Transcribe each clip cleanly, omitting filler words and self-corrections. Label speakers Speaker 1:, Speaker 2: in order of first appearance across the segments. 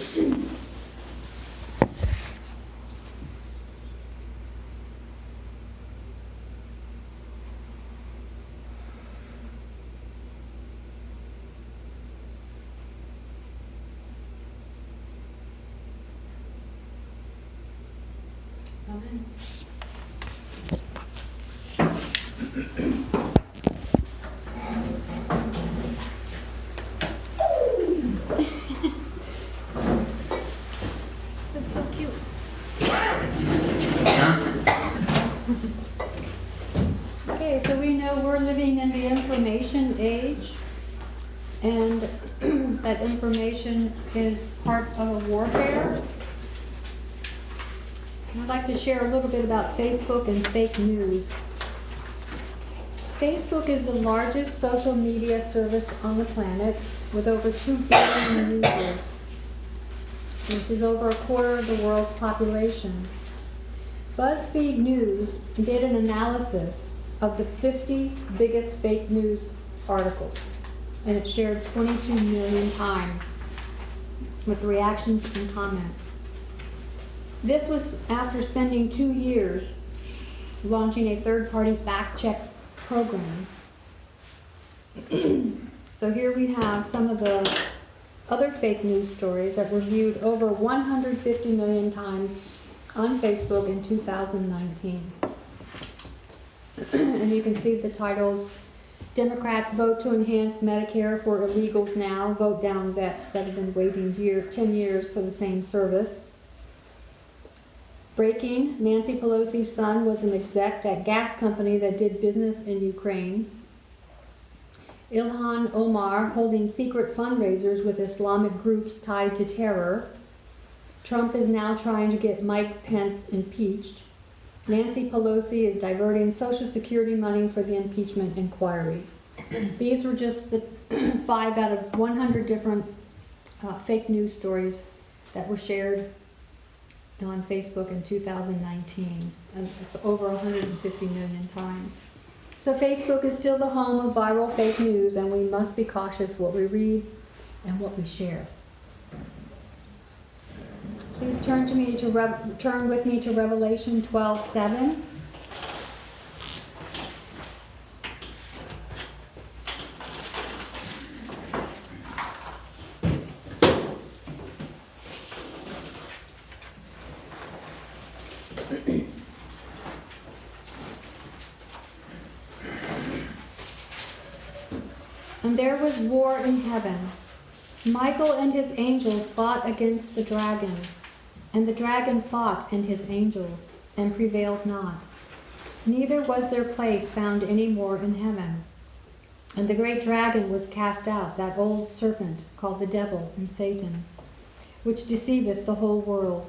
Speaker 1: Amen. That's so cute. Okay, so we know we're living in the information age, and that information is part of a warfare. I'd like to share a little bit about Facebook and fake news. Facebook is the largest social media service on the planet with over 2 billion users, which is over a quarter of the world's population. BuzzFeed News did an analysis of the 50 biggest fake news articles, and it shared 22 million times with reactions and comments. This was after spending 2 years launching a third-party fact-check program. So here we have some of the other fake news stories that were viewed over 150 million times on Facebook in 2019. And you can see the titles: Democrats vote to enhance Medicare for illegals now, vote down vets that have been waiting 10 years for the same service. Breaking, Nancy Pelosi's son was an exec at gas company that did business in Ukraine. Ilhan Omar holding secret fundraisers with Islamic groups tied to terror. Trump is now trying to get Mike Pence impeached. Nancy Pelosi is diverting Social Security money for the impeachment inquiry. These were just the 5 out of 100 different fake news stories that were shared on Facebook in 2019, and it's over 150 million times. So Facebook is still the home of viral fake news, and we must be cautious what we read and what we share. Please turn with me to Revelation 12:7. And there was war in heaven. Michael and his angels fought against the dragon, and the dragon fought and his angels, and prevailed not. Neither was their place found any more in heaven. And the great dragon was cast out, that old serpent called the devil and Satan, which deceiveth the whole world.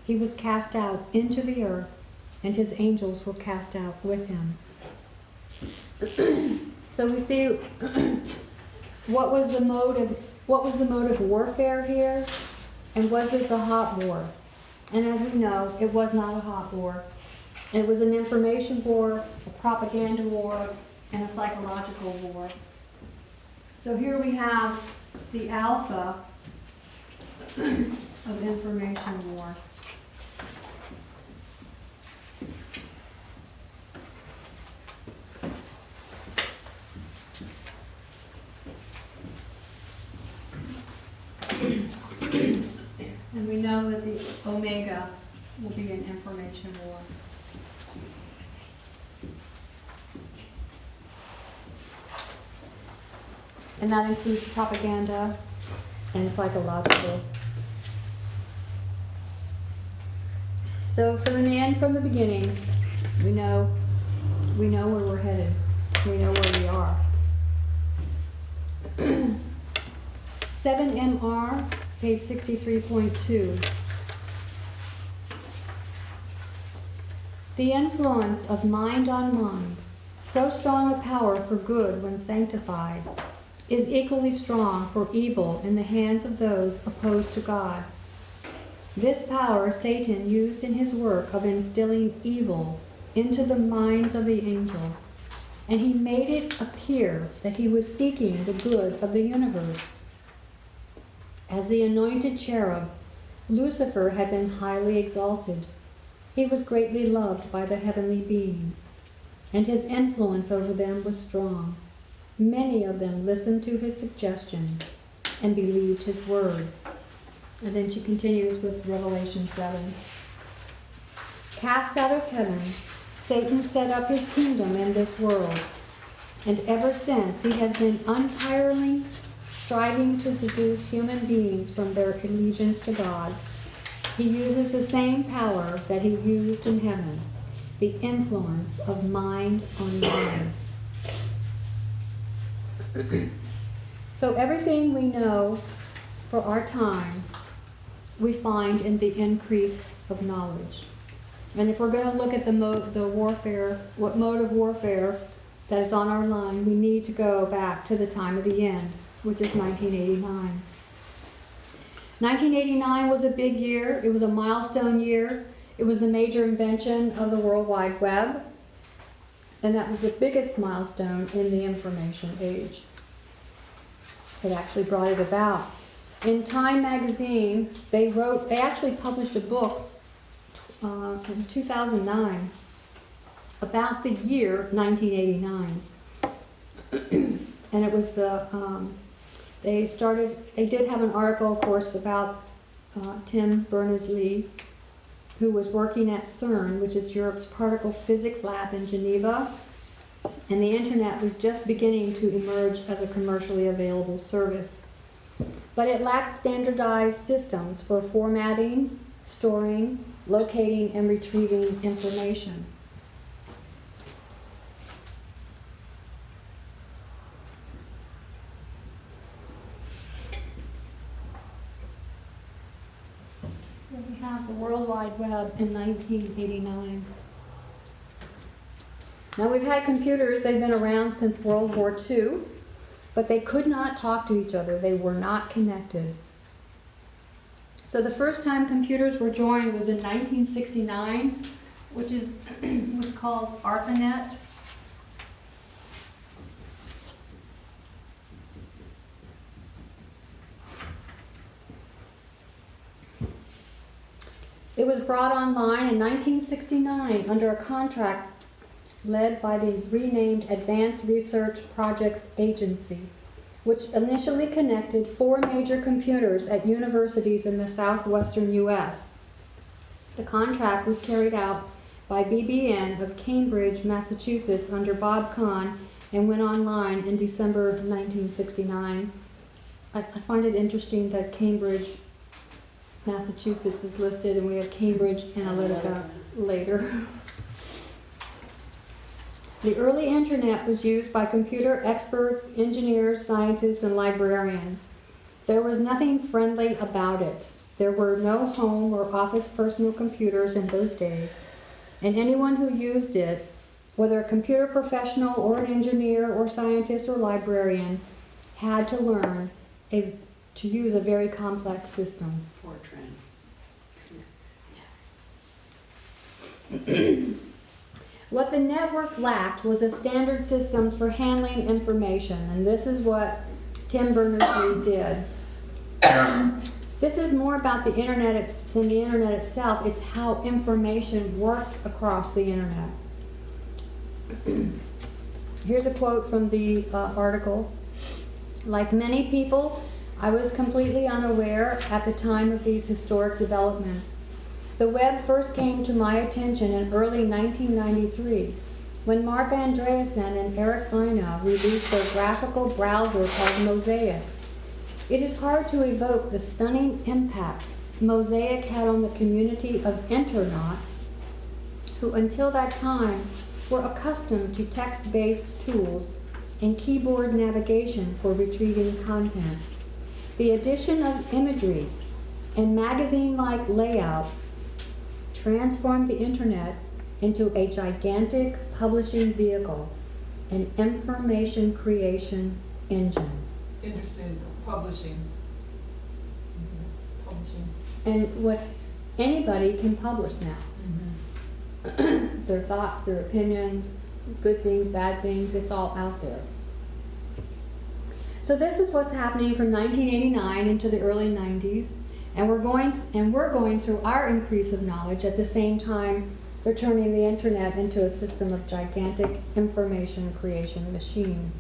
Speaker 1: He was cast out into the earth, and his angels were cast out with him. So we see what was the mode of warfare here, and was this a hot war? And as we know, it was not a hot war. It was an information war, a propaganda war, and a psychological war. So here we have the alpha of information war. And we know that the omega will be an information war. And that includes propaganda and psychological. So from the end, from the beginning, we know where we're headed. We know where we are. 7MR, page 63.2. The influence of mind on mind, so strong a power for good when sanctified, is equally strong for evil in the hands of those opposed to God. This power Satan used in his work of instilling evil into the minds of the angels, and he made it appear that he was seeking the good of the universe. As the anointed cherub, Lucifer had been highly exalted. He was greatly loved by the heavenly beings, and his influence over them was strong. Many of them listened to his suggestions and believed his words. And then she continues with Revelation 7. Cast out of heaven, Satan set up his kingdom in this world, and ever since he has been untiringly striving to seduce human beings from their allegiance to God. He uses the same power that he used in heaven, the influence of mind on mind. So everything we know for our time, we find in the increase of knowledge. And if we're going to look at the mode of warfare that is on our line, we need to go back to the time of the end, which is 1989. 1989 was a big year. It was a milestone year. It was the major invention of the World Wide Web, and that was the biggest milestone in the information age. It actually brought it about. In Time magazine, they actually published a book in 2009 about the year 1989. And it was they did have an article, of course, about Tim Berners-Lee, who was working at CERN, which is Europe's particle physics lab in Geneva, and the internet was just beginning to emerge as a commercially available service. But it lacked standardized systems for formatting, storing, locating, and retrieving information. So we have the World Wide Web in 1989. Now we've had computers, they've been around since World War II, but they could not talk to each other. They were not connected. So the first time computers were joined was in 1969, which was called ARPANET. It was brought online in 1969 under a contract led by the renamed Advanced Research Projects Agency, which initially connected 4 major computers at universities in the southwestern U.S. The contract was carried out by BBN of Cambridge, Massachusetts, under Bob Kahn, and went online in December 1969. I find it interesting that Cambridge, Massachusetts is listed, and we have Cambridge Analytica later. The early internet was used by computer experts, engineers, scientists, and librarians. There was nothing friendly about it. There were no home or office personal computers in those days, and anyone who used it, whether a computer professional or an engineer or scientist or librarian, had to learn to use a very complex system. Fortran. What the network lacked was a standard systems for handling information, and this is what Tim Berners-Lee did. This is more about the internet than the internet itself. It's how information works across the internet. Here's a quote from the article. Like many people, I was completely unaware at the time of these historic developments. The web first came to my attention in early 1993 when Mark Andreessen and Eric Leina released their graphical browser called Mosaic. It is hard to evoke the stunning impact Mosaic had on the community of internauts who until that time were accustomed to text-based tools and keyboard navigation for retrieving content. The addition of imagery and magazine-like layout transformed the internet into a gigantic publishing vehicle, an information creation engine.
Speaker 2: Interesting, publishing.
Speaker 1: And what anybody can publish now. Mm-hmm. Their thoughts, their opinions, good things, bad things, it's all out there. So this is what's happening from 1989 into the early 90s, and we're going through our increase of knowledge at the same time they're turning the internet into a system of gigantic information creation machine.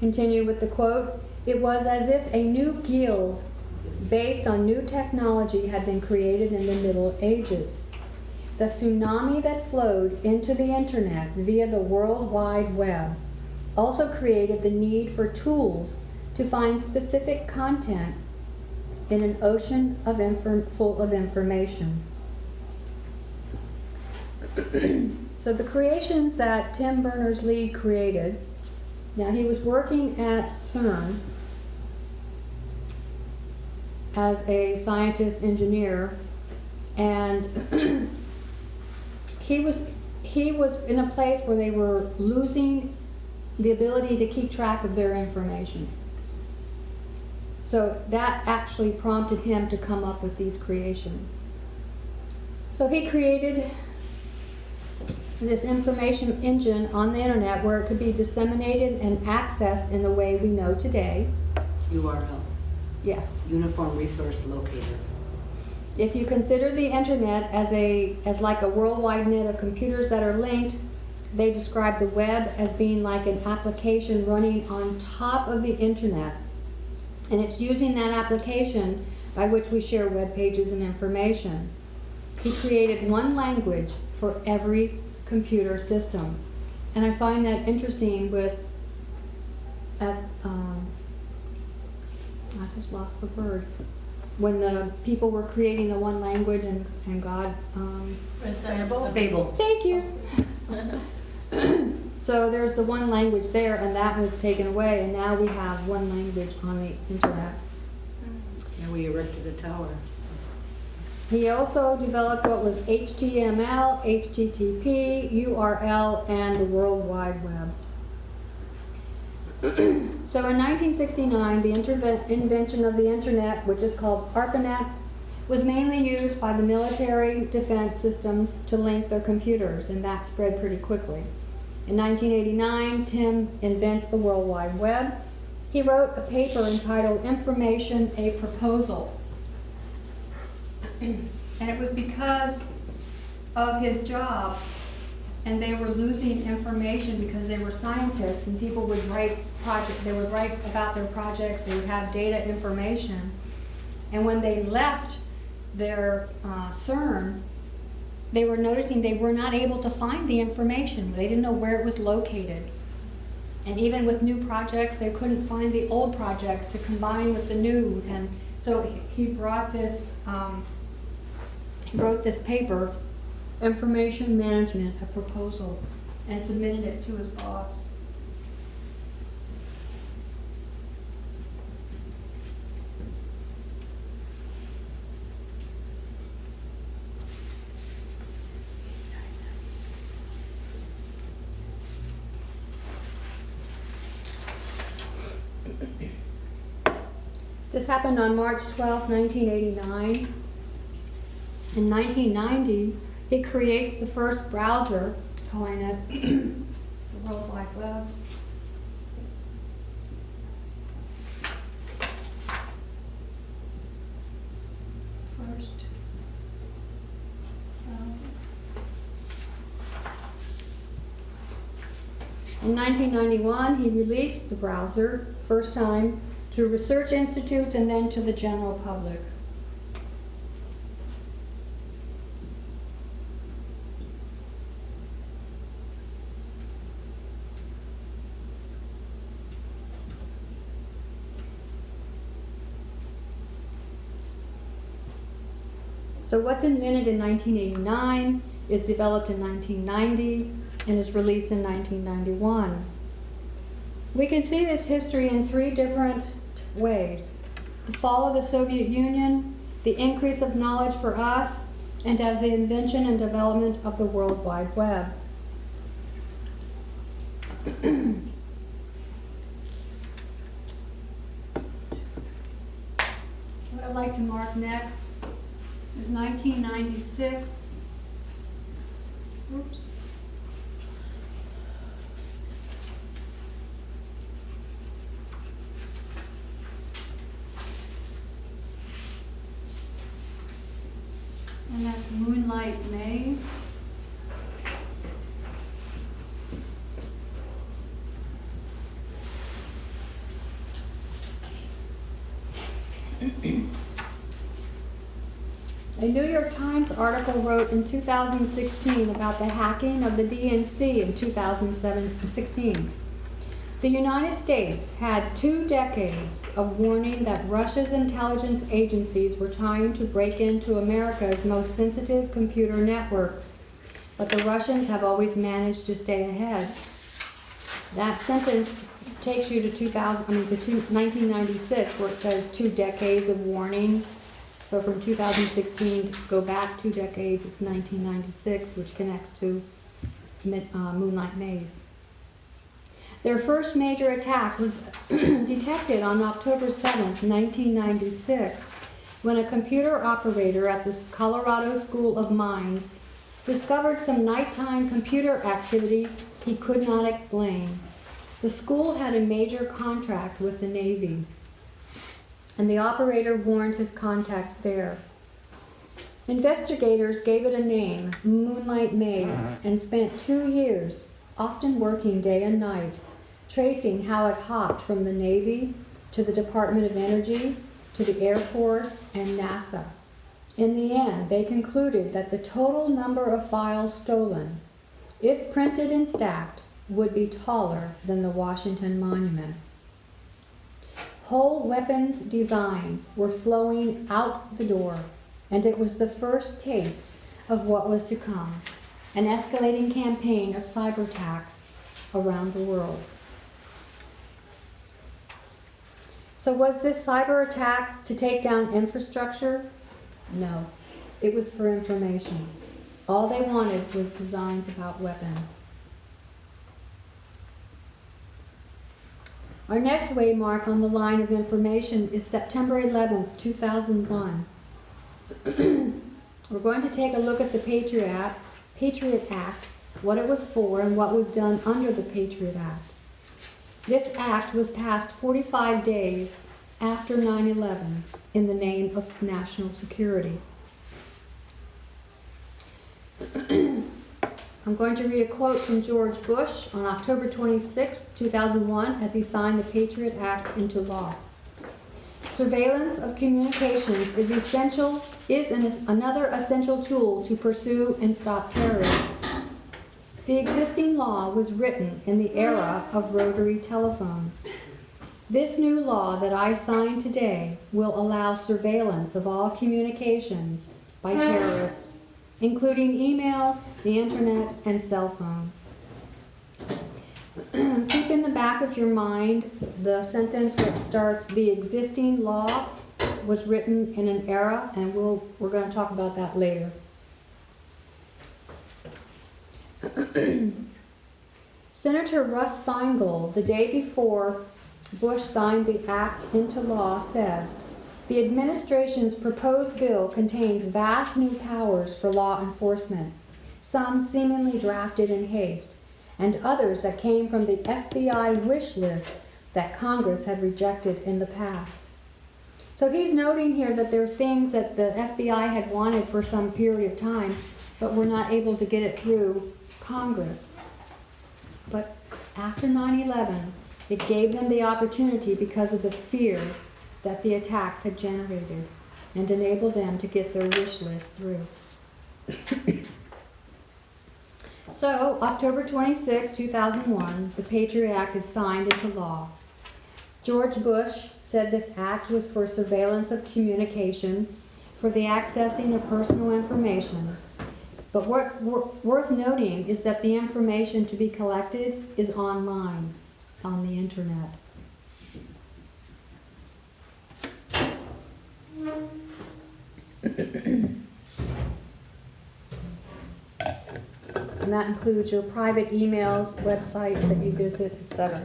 Speaker 1: Continue with the quote. It was as if a new guild based on new technology had been created in the Middle Ages. The tsunami that flowed into the internet via the World Wide Web also created the need for tools to find specific content in an ocean of full of information. So the creations that Tim Berners-Lee created, now he was working at CERN as a scientist engineer, and he was in a place where they were losing the ability to keep track of their information. So that actually prompted him to come up with these creations. So he created this information engine on the internet where it could be disseminated and accessed in the way we know today.
Speaker 3: URL.
Speaker 1: Yes.
Speaker 3: Uniform Resource Locator.
Speaker 1: If you consider the internet as like a worldwide net of computers that are linked, they describe the web as being like an application running on top of the internet. And it's using that application by which we share web pages and information. He created one language for every computer system. And I find that interesting with, I just lost the word, when the people were creating the one language and God,
Speaker 3: Babel.
Speaker 1: thank you. So there's the one language there, and that was taken away, and now we have one language on the internet.
Speaker 3: And we erected a tower.
Speaker 1: He also developed what was HTML, HTTP, URL, and the World Wide Web. So in 1969, the invention of the internet, which is called ARPANET, was mainly used by the military defense systems to link their computers, and that spread pretty quickly. In 1989, Tim invents the World Wide Web. He wrote a paper entitled Information, a Proposal. And it was because of his job, and they were losing information because they were scientists, and people would write about their projects, they would have data information. And when they left their CERN, they were noticing they were not able to find the information. They didn't know where it was located. And even with new projects, they couldn't find the old projects to combine with the new. And so he brought this, he wrote this paper, Information Management, a Proposal, and submitted it to his boss. This happened on March 12, 1989. In 1990, he creates the first browser, calling it the World Wide Web. First browser. In 1991, he released the browser, first time, to research institutes and then to the general public. So what's invented in 1989 is developed in 1990 and is released in 1991. We can see this history in three different ways: the fall of the Soviet Union, the increase of knowledge for us, and as the invention and development of the World Wide Web. What I'd like to mark next is 1996. Oops. that's Moonlight Maze. A New York Times article wrote in 2016 about the hacking of the DNC in 2016. The United States had 2 decades of warning that Russia's intelligence agencies were trying to break into America's most sensitive computer networks, but the Russians have always managed to stay ahead. That sentence takes you to 1996, where it says 2 decades of warning. So from 2016 to go back 2 decades, it's 1996, which connects to Moonlight Maze. Their first major attack was detected on October 7th, 1996, when a computer operator at the Colorado School of Mines discovered some nighttime computer activity he could not explain. The school had a major contract with the Navy, and the operator warned his contacts there. Investigators gave it a name, Moonlight Maze, and spent 2 years, often working day and night, tracing how it hopped from the Navy to the Department of Energy to the Air Force and NASA. In the end, they concluded that the total number of files stolen, if printed and stacked, would be taller than the Washington Monument. Whole weapons designs were flowing out the door, and it was the first taste of what was to come, an escalating campaign of cyber attacks around the world. So was this cyber attack to take down infrastructure? No, it was for information. All they wanted was designs about weapons. Our next waymark on the line of information is September 11th, 2001. We're going to take a look at the Patriot Act, what it was for, and what was done under the Patriot Act. This act was passed 45 days after 9/11 in the name of national security. I'm going to read a quote from George Bush on October 26, 2001, as he signed the Patriot Act into law. Surveillance of communications is another essential tool to pursue and stop terrorists. The existing law was written in the era of rotary telephones. This new law that I sign today will allow surveillance of all communications by terrorists, including emails, the internet, and cell phones. Keep in the back of your mind the sentence that starts, the existing law was written in an era, and we're going to talk about that later. Senator Russ Feingold, the day before Bush signed the act into law, said, "The administration's proposed bill contains vast new powers for law enforcement, some seemingly drafted in haste, and others that came from the FBI wish list that Congress had rejected in the past." So he's noting here that there are things that the FBI had wanted for some period of time, but were not able to get it through Congress. But after 9/11, it gave them the opportunity because of the fear that the attacks had generated, and enabled them to get their wish list through. So, October 26, 2001, the Patriot Act is signed into law. George Bush said this act was for surveillance of communication, for the accessing of personal information. But worth noting is that the information to be collected is online, on the internet. And that includes your private emails, websites that you visit, etc.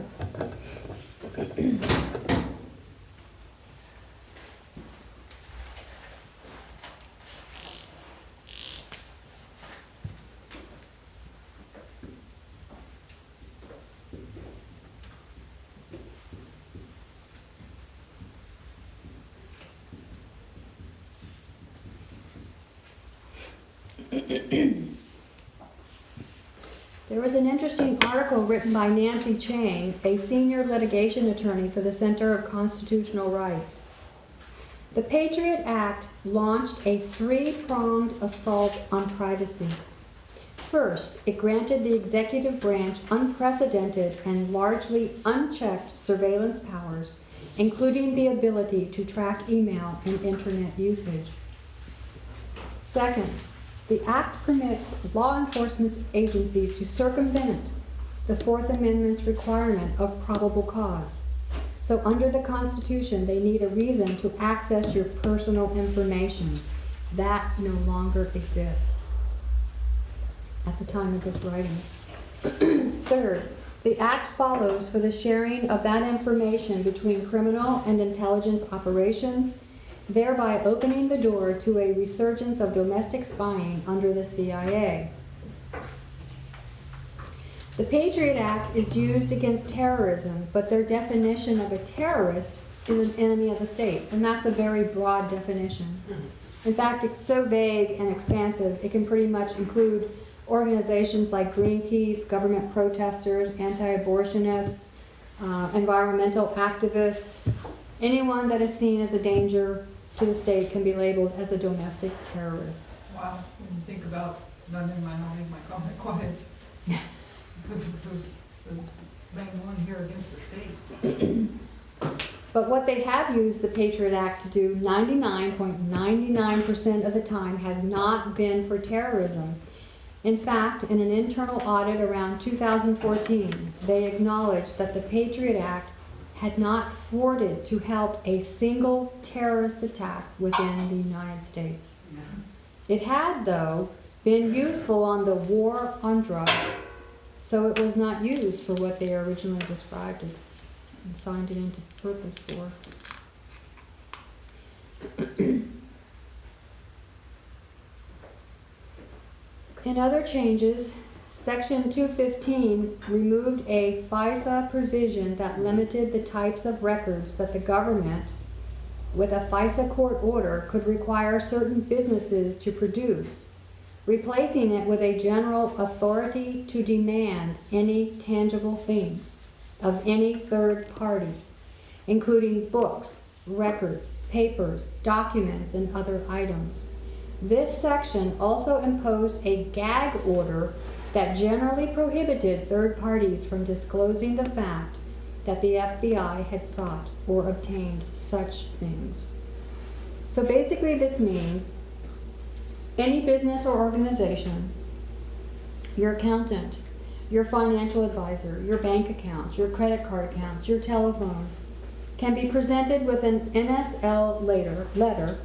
Speaker 1: There was an interesting article written by Nancy Chang, a senior litigation attorney for the Center of Constitutional Rights. The Patriot Act launched a three-pronged assault on privacy. First, it granted the executive branch unprecedented and largely unchecked surveillance powers, including the ability to track email and internet usage. Second, the Act permits law enforcement agencies to circumvent the Fourth Amendment's requirement of probable cause. So under the Constitution, they need a reason to access your personal information. That no longer exists at the time of this writing. Third, the Act follows for the sharing of that information between criminal and intelligence operations, thereby opening the door to a resurgence of domestic spying under the CIA. The Patriot Act is used against terrorism, but their definition of a terrorist is an enemy of the state, and that's a very broad definition. In fact, it's so vague and expansive, it can pretty much include organizations like Greenpeace, government protesters, anti-abortionists, environmental activists. Anyone that is seen as a danger to the state can be labeled as a domestic terrorist.
Speaker 2: Wow, when you think about, no, never mind, I'll make my comment quiet. Who's the main one here against the state?
Speaker 1: But what they have used the Patriot Act to do 99.99% of the time has not been for terrorism. In fact, in an internal audit around 2014, they acknowledged that the Patriot Act had not thwarted to help a single terrorist attack within the United States. It had, though, been useful on the war on drugs, so it was not used for what they originally described it and signed it into purpose for. In other changes, Section 215 removed a FISA provision that limited the types of records that the government, with a FISA court order, could require certain businesses to produce, replacing it with a general authority to demand any tangible things of any third party, including books, records, papers, documents, and other items. This section also imposed a gag order that generally prohibited third parties from disclosing the fact that the FBI had sought or obtained such things. So basically this means any business or organization, your accountant, your financial advisor, your bank accounts, your credit card accounts, your telephone, can be presented with an NSL letter,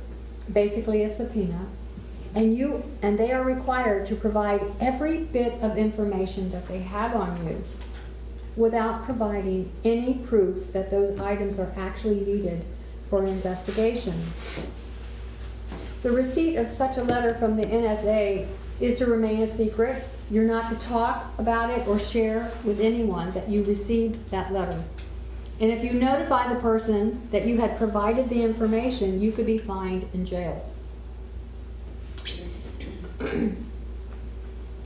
Speaker 1: basically a subpoena, and they are required to provide every bit of information that they have on you without providing any proof that those items are actually needed for an investigation. The receipt of such a letter from the NSA is to remain a secret. You're not to talk about it or share with anyone that you received that letter. And if you notify the person that you had provided the information, you could be fined and jailed.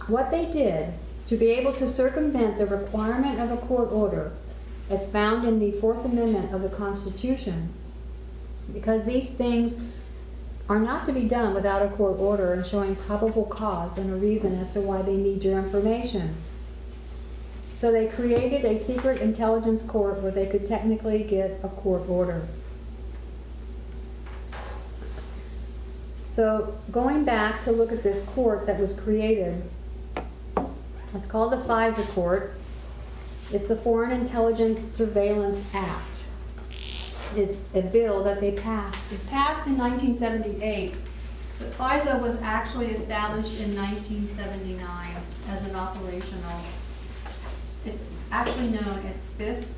Speaker 1: What they did to be able to circumvent the requirement of a court order that's found in the Fourth Amendment of the Constitution, because these things are not to be done without a court order and showing probable cause and a reason as to why they need your information. So they created a secret intelligence court where they could technically get a court order. So going back to look at this court that was created, it's called the FISA Court. It's the Foreign Intelligence Surveillance Act. Is a bill that they passed. It passed in 1978, but FISA was actually established in 1979 as an operational. It's actually known as FISC,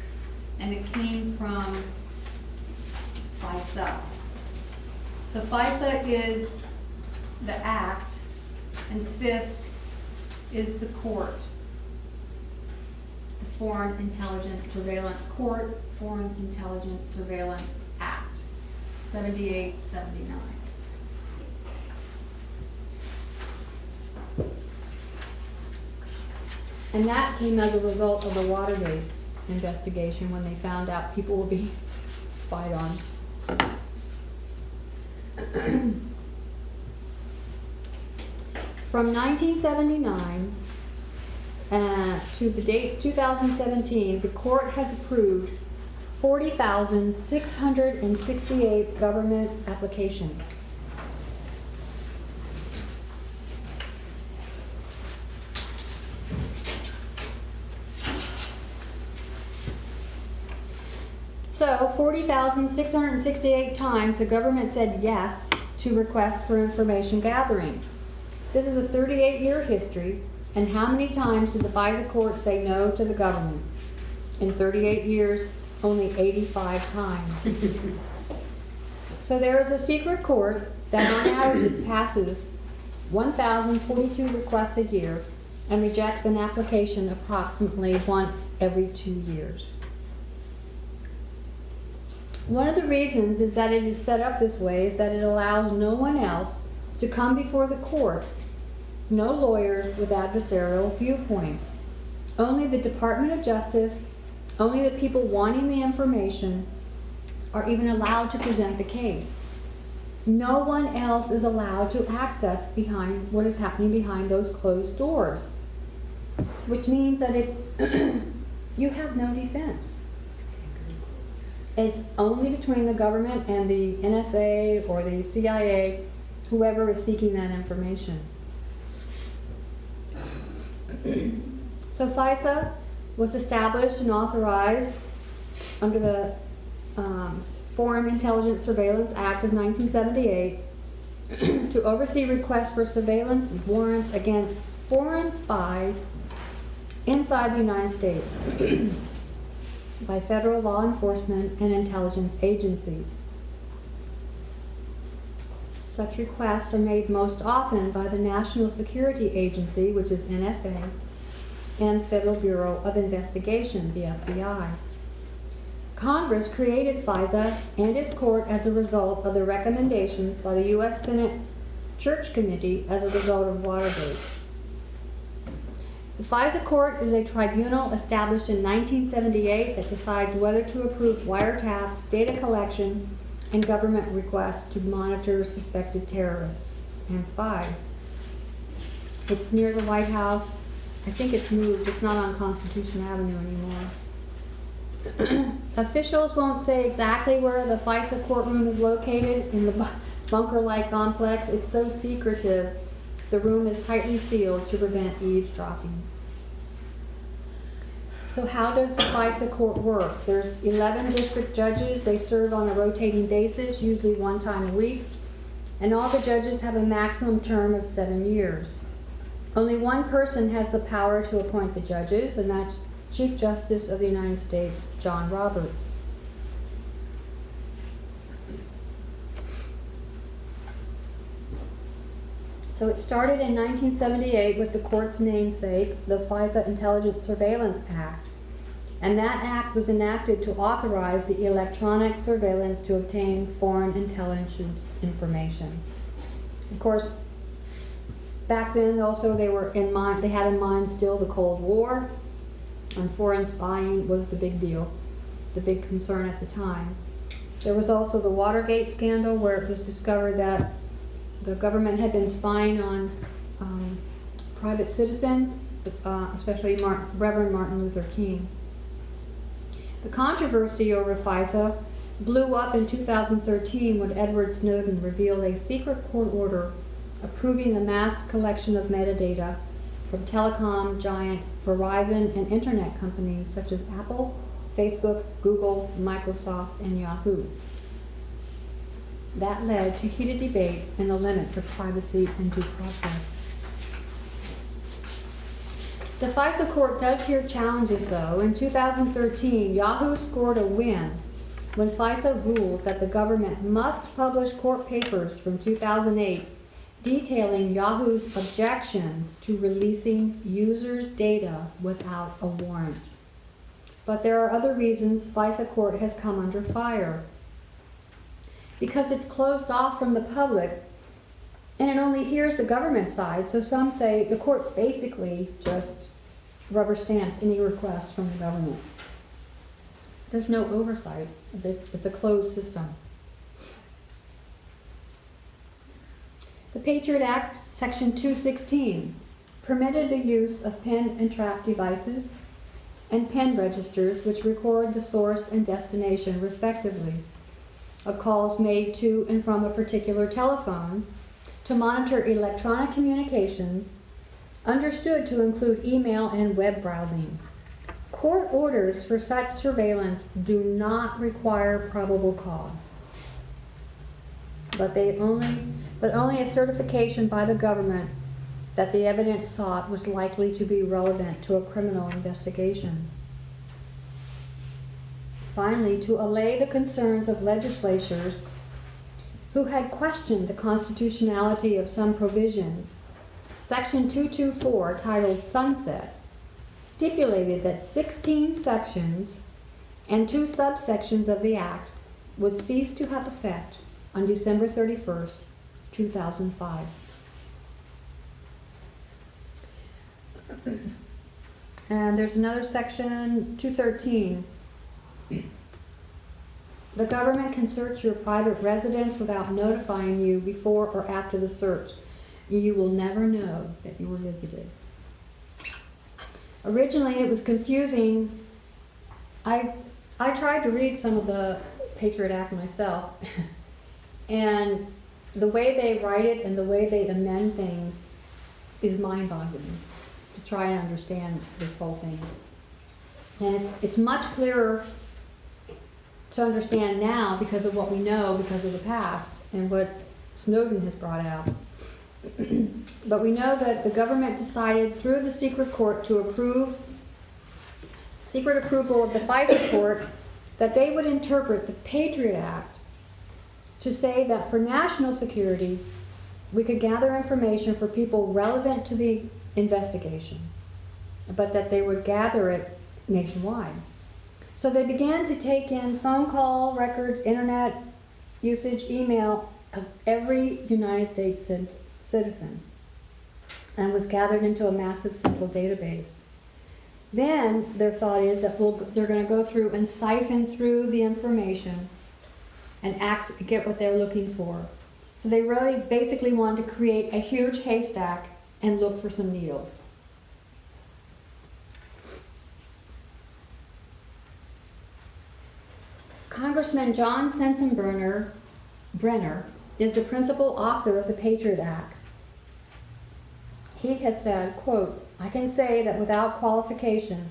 Speaker 1: and it came from FISA. So FISA is the act, and FISC is the court. The Foreign Intelligence Surveillance Court, Foreign Intelligence Surveillance Act, 78-79. And that came as a result of the Watergate investigation when they found out people were being spied on. From 1979 to the date 2017, the court has approved 40,668 government applications. So 40,668 times the government said yes to requests for information gathering. This is a 38-year history, and how many times did the FISA court say no to the government? In 38 years, only 85 times. So there is a secret court that on average passes 1,042 requests a year and rejects an application approximately once every 2 years. One of the reasons is that it is set up this way is that it allows no one else to come before the court, no lawyers with adversarial viewpoints. Only the Department of Justice, only the people wanting the information are even allowed to present the case. No one else is allowed to access behind what is happening behind those closed doors, which means that if you have no defense. It's only between the government and the NSA or the CIA, whoever is seeking that information. So FISA was established and authorized under the Foreign Intelligence Surveillance Act of 1978 to oversee requests for surveillance warrants against foreign spies inside the United States by federal law enforcement and intelligence agencies. Such requests are made most often by the National Security Agency, which is NSA, and Federal Bureau of Investigation, the FBI. Congress created FISA and its court as a result of the recommendations by the U.S. Senate Church Committee as a result of Watergate. The FISA court is a tribunal established in 1978 that decides whether to approve wiretaps, data collection, and government requests to monitor suspected terrorists and spies. It's near the White House. I think it's moved. It's not on Constitution Avenue anymore. Officials won't say exactly where the FISA courtroom is located in the bunker-like complex. It's so secretive. The room is tightly sealed to prevent eavesdropping. So how does the FISA court work? There's 11 district judges. They serve on a rotating basis, usually one time a week. And all the judges have a maximum term of 7 years. Only one person has the power to appoint the judges, and that's Chief Justice of the United States, John Roberts. So it started in 1978 with the court's namesake, the FISA Intelligence Surveillance Act. And that act was enacted to authorize the electronic surveillance to obtain foreign intelligence information. Of course, back then also they had in mind still the Cold War, and foreign spying was the big deal, the big concern at the time. There was also the Watergate scandal where it was discovered that the government had been spying on private citizens, especially Reverend Martin Luther King. The controversy over FISA blew up in 2013 when Edward Snowden revealed a secret court order approving the mass collection of metadata from telecom giant Verizon and internet companies such as Apple, Facebook, Google, Microsoft, and Yahoo. That led to heated debate in the limits of privacy and due process. The FISA court does hear challenges, though. In 2013, Yahoo scored a win when FISA ruled that the government must publish court papers from 2008 detailing Yahoo's objections to releasing users' data without a warrant. But there are other reasons FISA court has come under fire. Because it's closed off from the public, and it only hears the government side, so some say the court basically just rubber stamps any requests from the government. There's no oversight. It's a closed system. The Patriot Act, Section 216, permitted the use of pen and trap devices and pen registers which record the source and destination, respectively, of calls made to and from a particular telephone to monitor electronic communications, understood to include email and web browsing. Court orders for such surveillance do not require probable cause, but only a certification by the government that the evidence sought was likely to be relevant to a criminal investigation. Finally, to allay the concerns of legislators who had questioned the constitutionality of some provisions, Section 224, titled Sunset, stipulated that 16 sections and 2 subsections of the Act would cease to have effect on December 31st, 2005. And there's another section, 213. The government can search your private residence without notifying you before or after the search. You will never know that you were visited. Originally, it was confusing. I tried to read some of the Patriot Act myself, and the way they write it and the way they amend things is mind-boggling to try and understand this whole thing. And it's much clearer to understand now because of what we know, because of the past, and what Snowden has brought out. But we know that the government decided through the secret court to secret approval of the FISA court that they would interpret the Patriot Act to say that for national security, we could gather information for people relevant to the investigation, but that they would gather it nationwide. So they began to take in phone call records, internet usage, email of every United States citizen, and was gathered into a massive central database. Then their thought is that they're going to go through and siphon through the information and get what they're looking for. So they really basically wanted to create a huge haystack and look for some needles. Congressman John Sensenbrenner is the principal author of the Patriot Act. He has said, quote, "I can say that without qualification,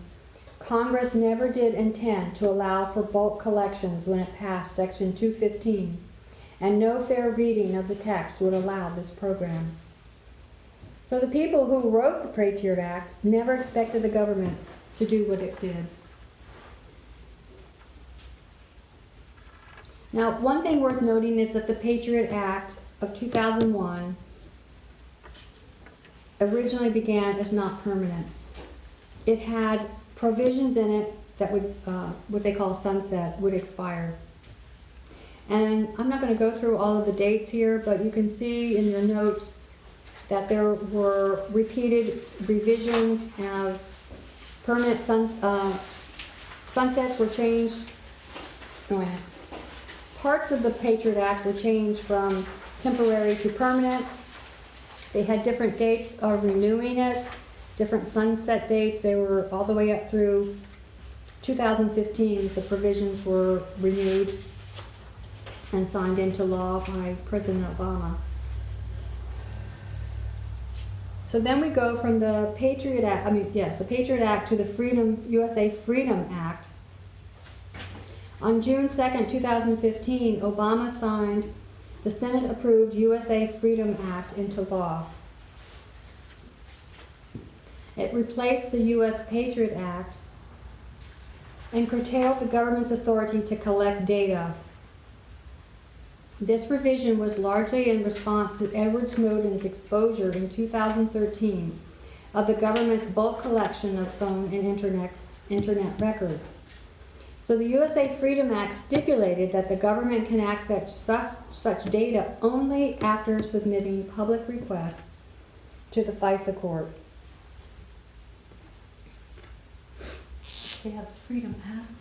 Speaker 1: Congress never did intend to allow for bulk collections when it passed Section 215, and no fair reading of the text would allow this program." So the people who wrote the Patriot Act never expected the government to do what it did. Now, one thing worth noting is that the Patriot Act of 2001 originally began as not permanent. It had provisions in it that would, what they call sunset, would expire. And I'm not going to go through all of the dates here, but you can see in your notes that there were repeated revisions of permanent sunsets were changed. Parts of the Patriot Act were changed from temporary to permanent. They had different dates of renewing it, different sunset dates. They were all the way up through 2015. The provisions were renewed and signed into law by President Obama. So then we go from the Patriot Act, the Patriot Act to the USA Freedom Act. On June 2nd, 2015, Obama signed the Senate-approved USA Freedom Act into law. It replaced the U.S. Patriot Act and curtailed the government's authority to collect data. This revision was largely in response to Edward Snowden's exposure in 2013 of the government's bulk collection of phone and internet records. So the USA Freedom Act stipulated that the government can access such data only after submitting public requests to the FISA court. They have the Freedom Act.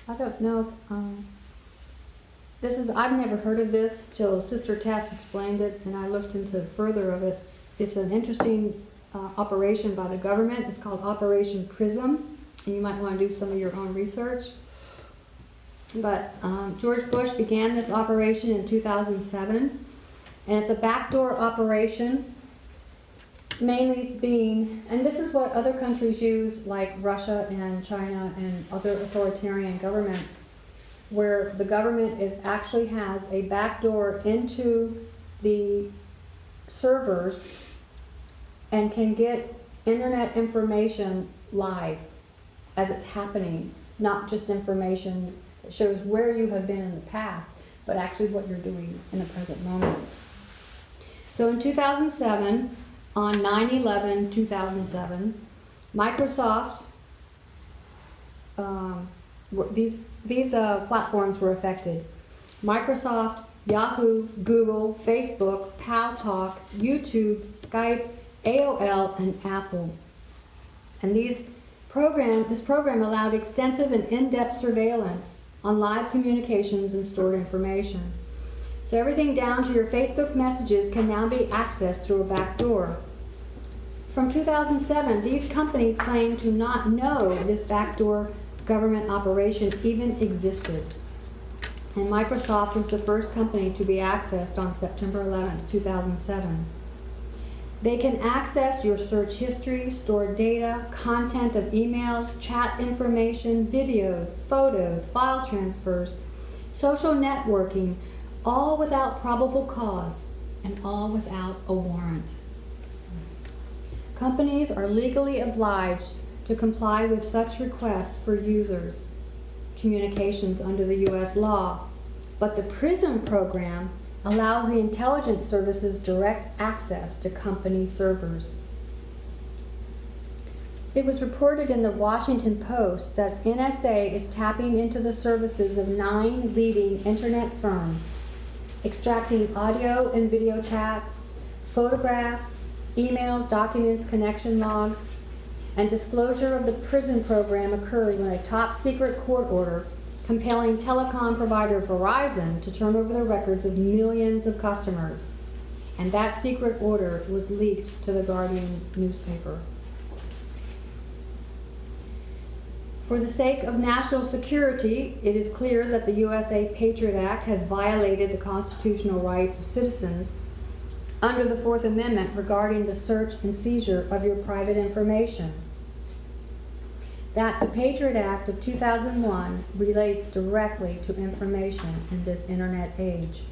Speaker 1: I don't know if, I've never heard of this till Sister Tess explained it, and I looked into further of it. It's an interesting operation by the government. It's called Operation PRISM, and you might want to do some of your own research. But George Bush began this operation in 2007, and it's a backdoor operation, mainly being, and this is what other countries use, like Russia and China and other authoritarian governments, where the government actually has a backdoor into the servers and can get internet information live as it's happening, not just information that shows where you have been in the past, but actually what you're doing in the present moment. So in 2007, on 9/11/2007, Microsoft, these platforms were affected. Microsoft, Yahoo, Google, Facebook, Paltalk, YouTube, Skype, AOL, and Apple. And this program allowed extensive and in-depth surveillance on live communications and stored information. So everything down to your Facebook messages can now be accessed through a back door. From 2007, these companies claim to not know this backdoor government operation even existed. And Microsoft was the first company to be accessed on September 11th, 2007. They can access your search history, stored data, content of emails, chat information, videos, photos, file transfers, social networking, all without probable cause and all without a warrant. Companies are legally obliged to comply with such requests for users' communications under the U.S. law, but the PRISM program allows the intelligence services direct access to company servers. It was reported in the Washington Post that NSA is tapping into the services of 9 leading internet firms, extracting audio and video chats, photographs, emails, documents, connection logs, and disclosure of the PRISM program occurred when a top-secret court order compelling telecom provider Verizon to turn over the records of millions of customers. And that secret order was leaked to the Guardian newspaper. For the sake of national security, it is clear that the USA Patriot Act has violated the constitutional rights of citizens under the Fourth Amendment regarding the search and seizure of your private information. That the Patriot Act of 2001 relates directly to information in this internet age.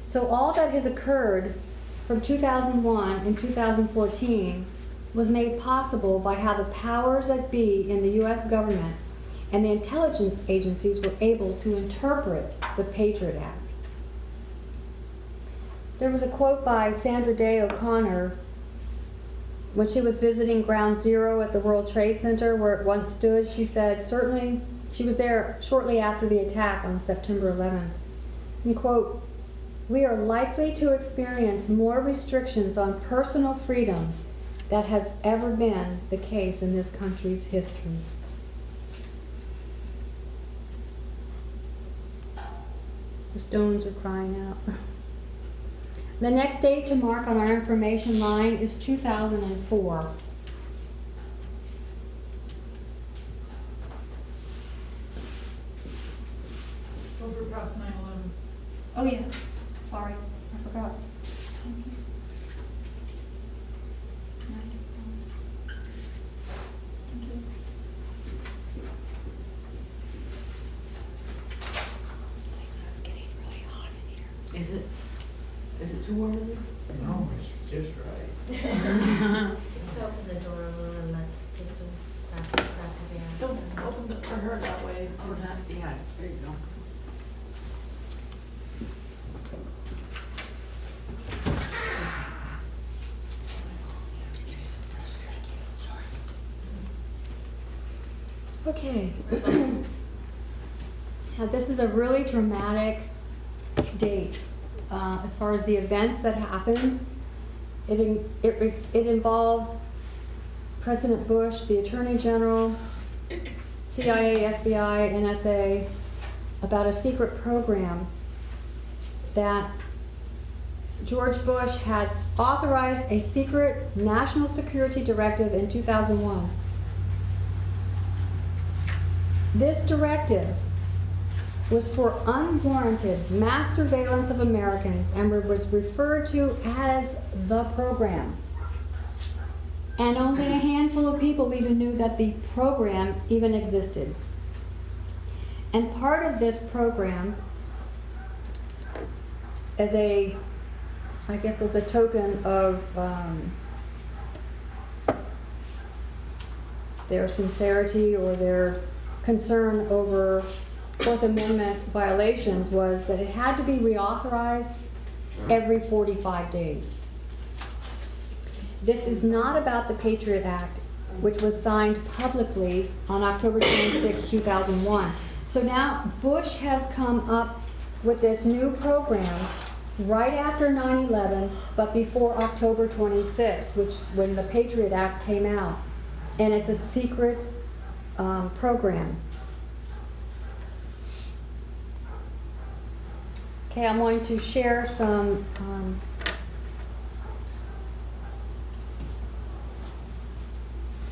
Speaker 1: So all that has occurred from 2001 and 2014 was made possible by how the powers that be in the U.S. government and the intelligence agencies were able to interpret the Patriot Act. There was a quote by Sandra Day O'Connor when she was visiting Ground Zero at the World Trade Center where it once stood. She said, certainly, she was there shortly after the attack on September 11th. And quote, "We are likely to experience more restrictions on personal freedoms than has ever been the case in this country's history." The stones are crying out. The next date to mark on our information line is 2004.
Speaker 2: Over past 9/11.
Speaker 1: Oh yeah, sorry, I forgot. Thank you. Thank you. Lisa, it's getting really hot in here.
Speaker 3: Is it too warm in there?
Speaker 4: No, it's just right.
Speaker 5: Just open the door a little and let's just crack the air.
Speaker 3: Don't open it for her that way. Yeah, there you go.
Speaker 1: Okay. Now, this is a really dramatic date as far as the events that happened. It involved President Bush, the Attorney General, CIA, FBI, NSA, about a secret program that George Bush had authorized a secret national security directive in 2001. This directive was for unwarranted mass surveillance of Americans and was referred to as the program. And only a handful of people even knew that the program even existed. And part of this program, as a token of their sincerity or their concern over Fourth Amendment violations, was that it had to be reauthorized every 45 days. This is not about the Patriot Act, which was signed publicly on October 26, 2001. So now Bush has come up with this new program right after 9/11, but before October 26, when the Patriot Act came out. And it's a secret program. Okay, I'm going to share some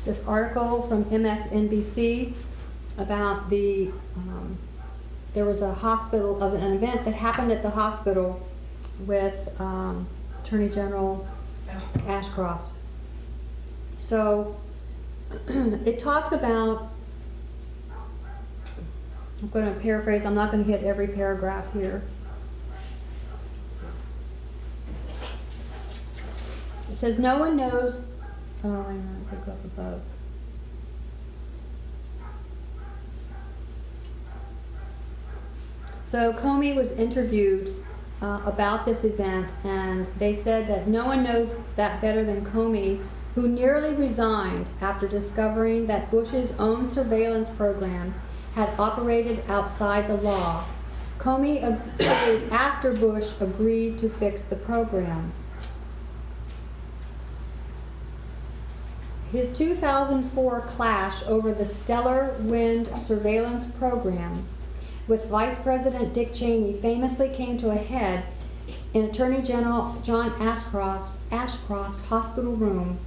Speaker 1: this article from MSNBC about there was a hospital of an event that happened at the hospital with Attorney General Ashcroft. So it talks about, I'm going to paraphrase, I'm not going to hit every paragraph here. It says, no one knows, oh, wait a minute, I could go up above. So Comey was interviewed about this event, and they said that no one knows that better than Comey, who nearly resigned after discovering that Bush's own surveillance program had operated outside the law. Comey stayed after Bush agreed to fix the program. His 2004 clash over the Stellar Wind surveillance program with Vice President Dick Cheney famously came to a head in Attorney General John Ashcroft's hospital room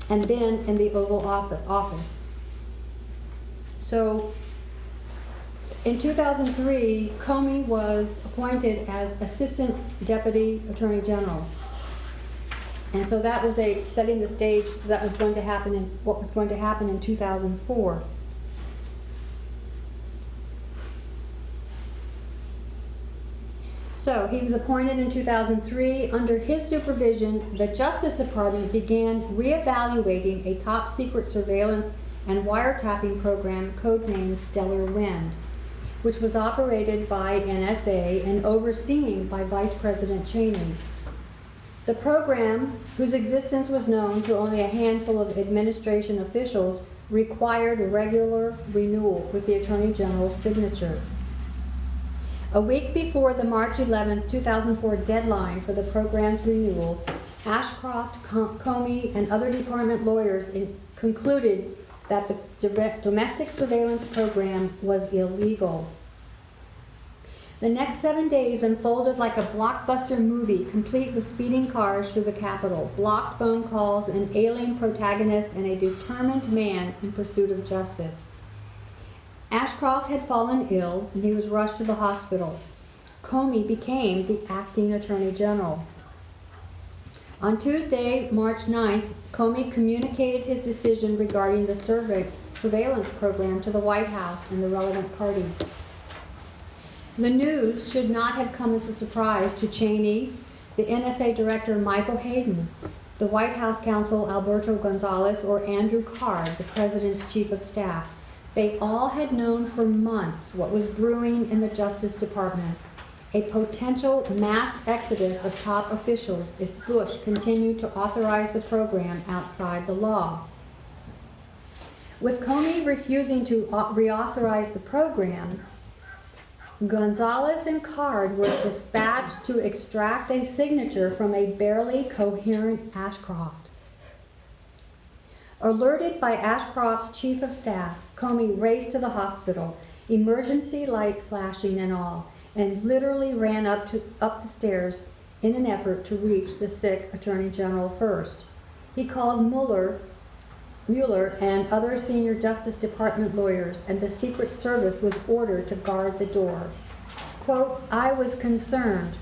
Speaker 1: and then in the Oval Office. So in 2003, Comey was appointed as Assistant Deputy Attorney General. And so that was setting the stage for what was going to happen in 2004. So he was appointed in 2003. Under his supervision, the Justice Department began reevaluating a top secret surveillance and wiretapping program codenamed Stellar Wind, which was operated by NSA and overseen by Vice President Cheney. The program, whose existence was known to only a handful of administration officials, required regular renewal with the Attorney General's signature. A week before the March 11, 2004 deadline for the program's renewal, Ashcroft, Comey, and other department lawyers concluded that the domestic surveillance program was illegal. The next 7 days unfolded like a blockbuster movie, complete with speeding cars through the Capitol, blocked phone calls, an alien protagonist, and a determined man in pursuit of justice. Ashcroft had fallen ill, and he was rushed to the hospital. Comey became the acting Attorney General. On Tuesday, March 9th, Comey communicated his decision regarding the surveillance program to the White House and the relevant parties. The news should not have come as a surprise to Cheney, the NSA Director Michael Hayden, the White House counsel Alberto Gonzales, or Andrew Card, the President's Chief of Staff. They all had known for months what was brewing in the Justice Department, a potential mass exodus of top officials if Bush continued to authorize the program outside the law. With Comey refusing to reauthorize the program, Gonzalez and Card were dispatched to extract a signature from a barely coherent Ashcroft. Alerted by Ashcroft's chief of staff, Comey raced to the hospital, emergency lights flashing and all, and literally ran up the stairs in an effort to reach the sick Attorney General first. He called Mueller and other senior Justice Department lawyers, and the Secret Service was ordered to guard the door. Quote, "I was concerned,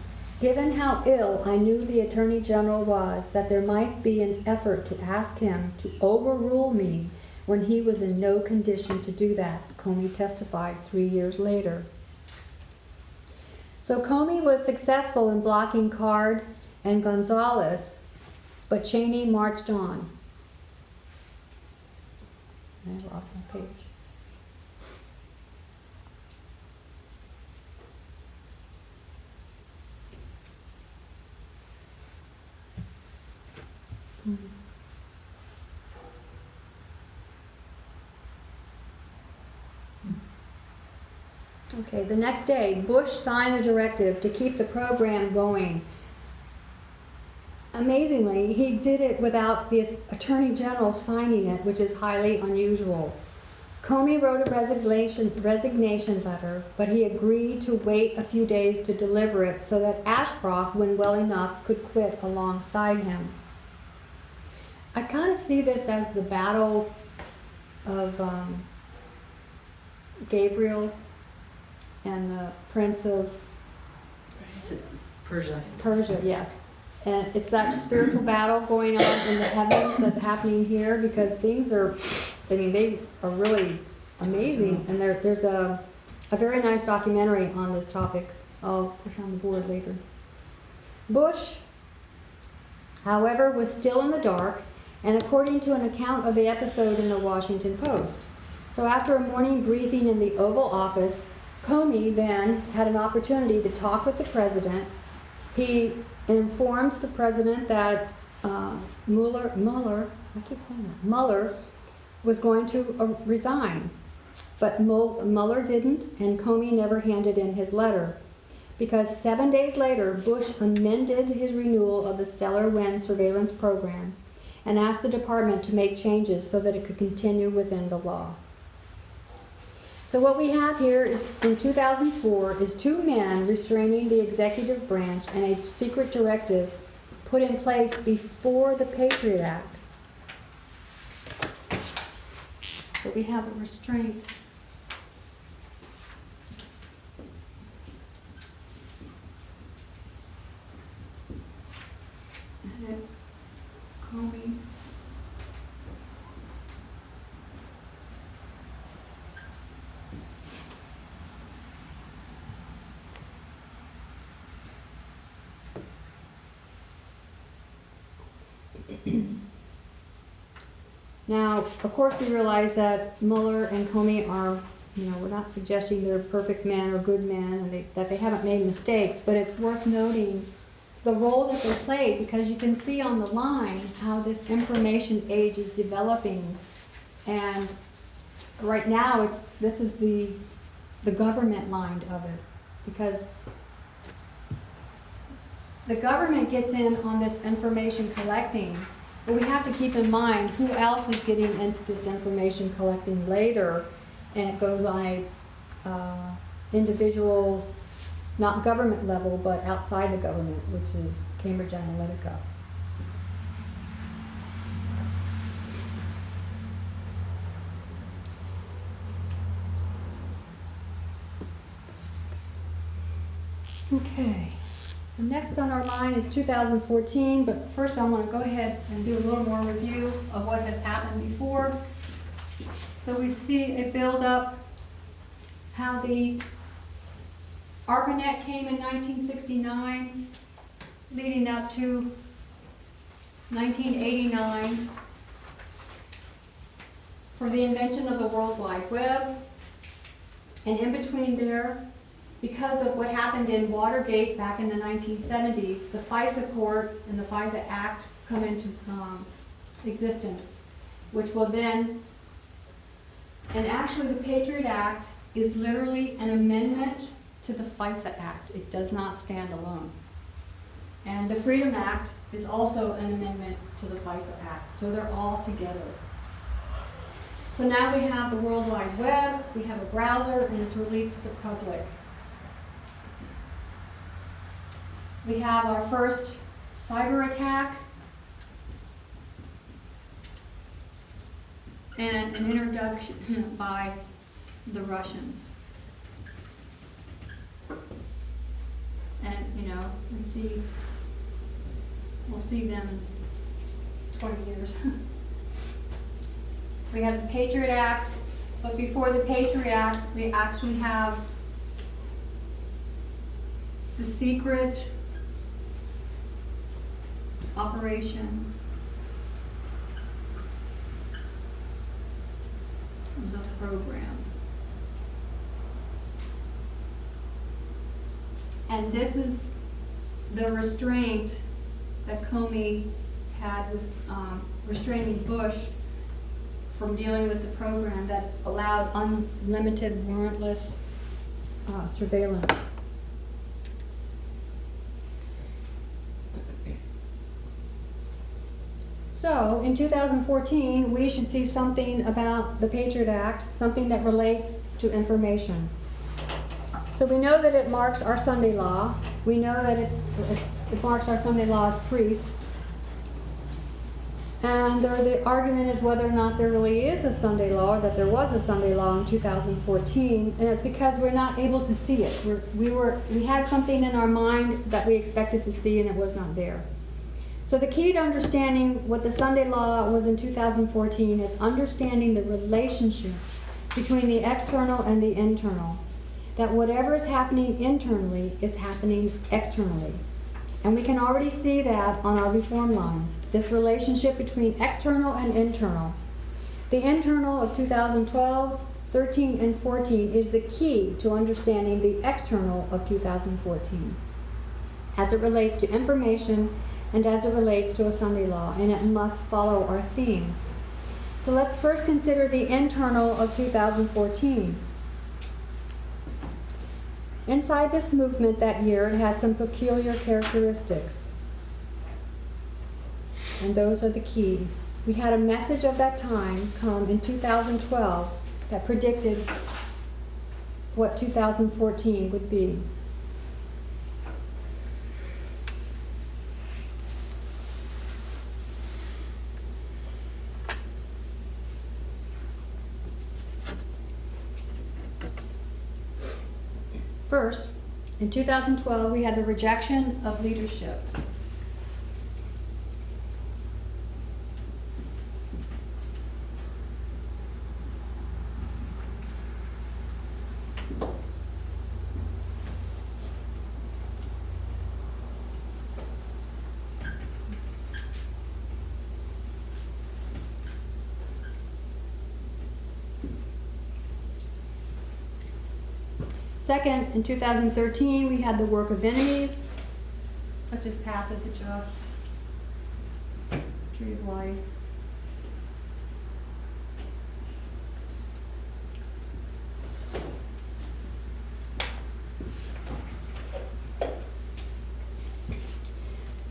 Speaker 1: given how ill I knew the Attorney General was, that there might be an effort to ask him to overrule me when he was in no condition to do that," Comey testified 3 years later. So Comey was successful in blocking Card and Gonzalez, but Cheney marched on. I lost my page. Okay, the next day, Bush signed a directive to keep the program going. Amazingly, he did it without the Attorney General signing it, which is highly unusual. Comey wrote a resignation letter, but he agreed to wait a few days to deliver it so that Ashcroft, when well enough, could quit alongside him. I kind of see this as the battle of Gabriel and the Prince of Persia, yes. And it's that spiritual battle going on in the heavens that's happening here, because things are, I mean, they are really amazing. And there's a very nice documentary on this topic. I'll push on the board later. Bush, however, was still in the dark, and according to an account of the episode in the Washington Post. So after a morning briefing in the Oval Office, Comey then had an opportunity to talk with the president. He informed the president that Mueller was going to resign. But Mueller didn't, and Comey never handed in his letter. Because 7 days later, Bush amended his renewal of the Stellar Wind surveillance program and asked the department to make changes so that it could continue within the law. So what we have here is, in 2004, is 2 men restraining the executive branch and a secret directive put in place before the Patriot Act. So we have a restraint. And it's Comey. Now, of course, we realize that Mueller and Comey are, we're not suggesting they're perfect men or good men, and that they haven't made mistakes, but it's worth noting the role that they played, because you can see on the line how this information age is developing. And right now, this is the government line of it, because the government gets in on this information collecting. But we have to keep in mind who else is getting into this information collecting later, and it goes on a individual, not government level, but outside the government, which is Cambridge Analytica. Okay. So next on our line is 2014, but first I want to go ahead and do a little more review of what has happened before. So we see a build up, how the ARPANET came in 1969, leading up to 1989 for the invention of the World Wide Web. And in between there, because of what happened in Watergate back in the 1970s, the FISA Court and the FISA Act come into existence, which will then And actually, the Patriot Act is literally an amendment to the FISA Act. It does not stand alone. And the Freedom Act is also an amendment to the FISA Act. So they're all together. So now we have the World Wide Web, we have a browser, and it's released to the public. We have our first cyber attack and an introduction by the Russians. And, we'll see them in 20 years. We have the Patriot Act, but before the Patriot Act, we actually have the secret operation, the program. And this is the restraint that Comey had with restraining Bush from dealing with the program that allowed unlimited warrantless surveillance. So, in 2014, we should see something about the Patriot Act, something that relates to information. So we know that it marks our Sunday law. We know that it marks our Sunday law as priests. And the argument is whether or not there really is a Sunday law, or that there was a Sunday law in 2014, and it's because we're not able to see it. We had something in our mind that we expected to see, and it was not there. So the key to understanding what the Sunday law was in 2014 is understanding the relationship between the external and the internal. That whatever is happening internally is happening externally. And we can already see that on our reform lines, this relationship between external and internal. The internal of 2012, 13, and 14 is the key to understanding the external of 2014 as it relates to information and as it relates to a Sunday law, and it must follow our theme. So let's first consider the internal of 2014. Inside this movement that year, it had some peculiar characteristics. And those are the key. We had a message of that time come in 2012 that predicted what 2014 would be. First, in 2012, we had the rejection of leadership. Second, in 2013, we had the work of enemies, such as Path of the Just, Tree of Life.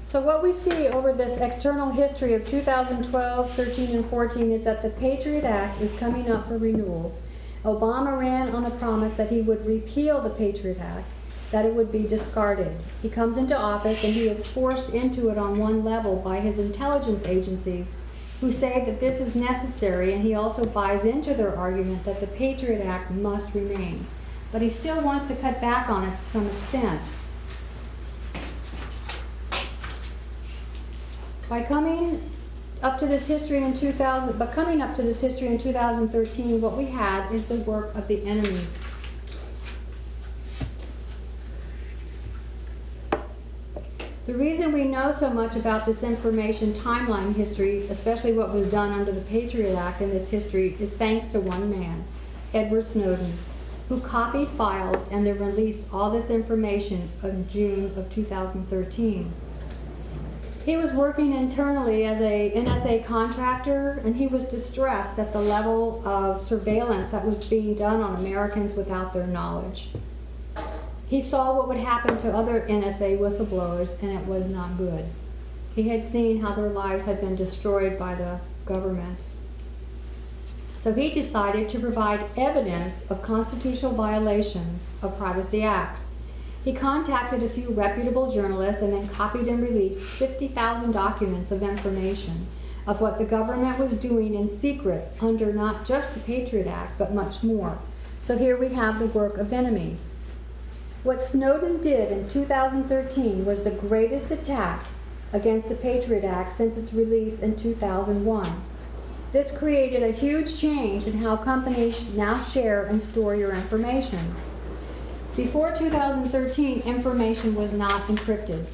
Speaker 1: So what we see over this external history of 2012, 13, and 14 is that the Patriot Act is coming up for renewal. Obama ran on the promise that he would repeal the Patriot Act, that it would be discarded. He comes into office and he is forced into it on one level by his intelligence agencies, who say that this is necessary, and he also buys into their argument that the Patriot Act must remain. But he still wants to cut back on it to some extent. By coming up to this history in 2013, what we had is the work of the enemies. The reason we know so much about this information timeline history, especially what was done under the Patriot Act in this history, is thanks to one man, Edward Snowden, who copied files and then released all this information in June of 2013. He was working internally as a NSA contractor, and he was distressed at the level of surveillance that was being done on Americans without their knowledge. He saw what would happen to other NSA whistleblowers, and it was not good. He had seen how their lives had been destroyed by the government. So he decided to provide evidence of constitutional violations of privacy acts. He contacted a few reputable journalists and then copied and released 50,000 documents of information of what the government was doing in secret under not just the Patriot Act, but much more. So here we have the work of enemies. What Snowden did in 2013 was the greatest attack against the Patriot Act since its release in 2001. This created a huge change in how companies now share and store your information. Before 2013, information was not encrypted.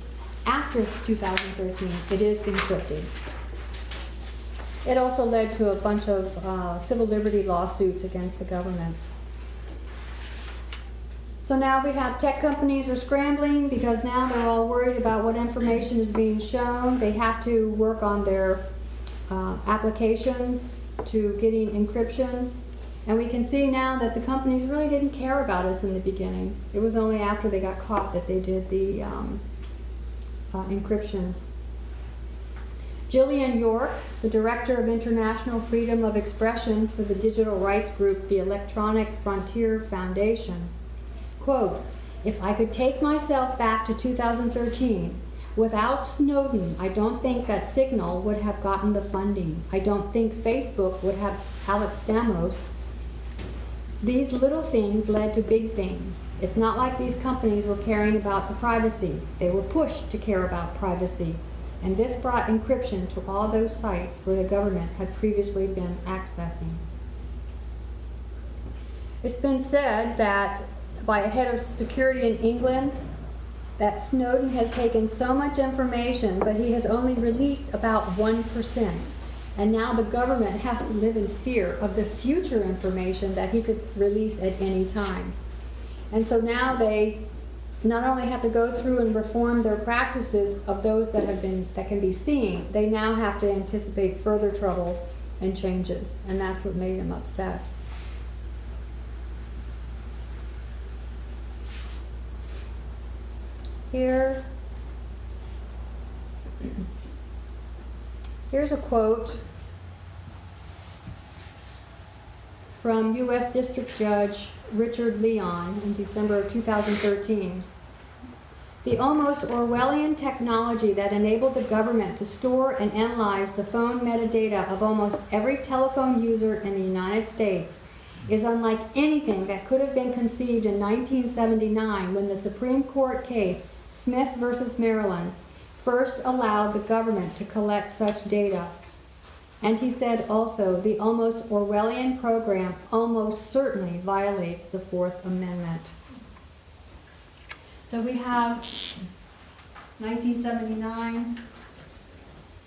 Speaker 1: After 2013, it is encrypted. It also led to a bunch of civil liberty lawsuits against the government. So now we have tech companies are scrambling because now they're all worried about what information is being shown. They have to work on their applications to getting encryption. And we can see now that the companies really didn't care about us in the beginning. It was only after they got caught that they did the encryption. Gillian York, the Director of International Freedom of Expression for the digital rights group, the Electronic Frontier Foundation, quote, "If I could take myself back to 2013, without Snowden, I don't think that Signal would have gotten the funding. I don't think Facebook would have Alex Stamos. These little things led to big things. It's not like these companies were caring about the privacy. They were pushed to care about privacy. And this brought encryption to all those sites where the government had previously been accessing." It's been said that by a head of security in England that Snowden has taken so much information, but he has only released about 1%. And now the government has to live in fear of the future information that he could release at any time. And so now they not only have to go through and reform their practices of those that can be seen, they now have to anticipate further trouble and changes. And that's what made him upset. Here's a quote from U.S. District Judge Richard Leon in December of 2013. "The almost Orwellian technology that enabled the government to store and analyze the phone metadata of almost every telephone user in the United States is unlike anything that could have been conceived in 1979 when the Supreme Court case Smith versus Maryland first allowed the government to collect such data." And he said also, "The almost Orwellian program almost certainly violates the Fourth Amendment." So we have 1979,